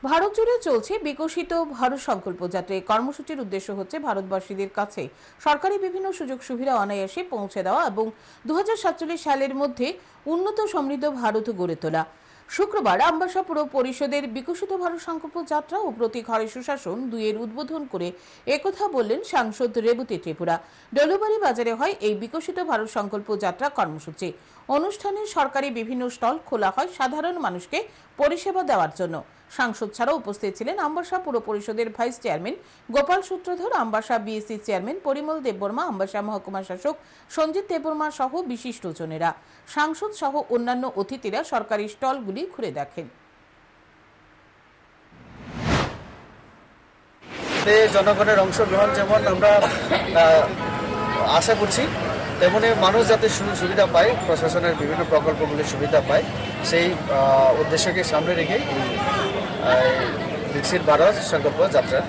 ভারত জুড়ে চলছে বিকশিত ভারত সংকল্প যাত্রা। কর্মসূচির উদ্দেশ্য হচ্ছে ভারতবাসীদের কাছে সরকারি বিভিন্ন সুযোগ সুবিধা অনায়াসে পৌঁছে দেওয়া এবং 2047 সালের মধ্যে উন্নত সমৃদ্ধ ভারত গড়ে তোলা। শুক্রবার আমবাসা পুর পরিষদের বিকশিত ভারত সংকল্প যাত্রা ও প্রতি ঘরে সুশাসন দুইয়ের উদ্বোধন করে একথা বললেন সাংসদ রেবতী ত্রিপুরা। ডলুবাড়ি বাজারে হয় এই বিকশিত ভারত সংকল্প যাত্রা কর্মসূচি। অনুষ্ঠানে সরকারি বিভিন্ন স্টল খোলা হয় সাধারণ মানুষকে পরিষেবা দেওয়ার জন্য। সাংসদ ছাড়াও উপস্থিত ছিলেন আমবাসা পুর পরিষদের ভাইস চেয়ারম্যান গোপাল সূত্রধর, আমবাসা বিএসসি চেয়ারম্যান পরিমল দেববর্মা, আমবাসা মহকুমা শাসক সঞ্জিত দেববর্মা সহ বিশিষ্টজনেরা। সাংসদ সহ অন্যান্য অতিথিরা সরকারি স্টলগুলি ঘুরে দেখেন। জনগণের অংশগ্রহণ যেমন আমরা আশা করছি, তেমনি মানুষ যাতে সুবিধা পায়, প্রশাসনের বিভিন্ন প্রকল্পগুলির সুবিধা পায়, সেই উদ্দেশ্যকে সামনে রেখে এই বিকশিত ভারত সংকল্প যাত্রা।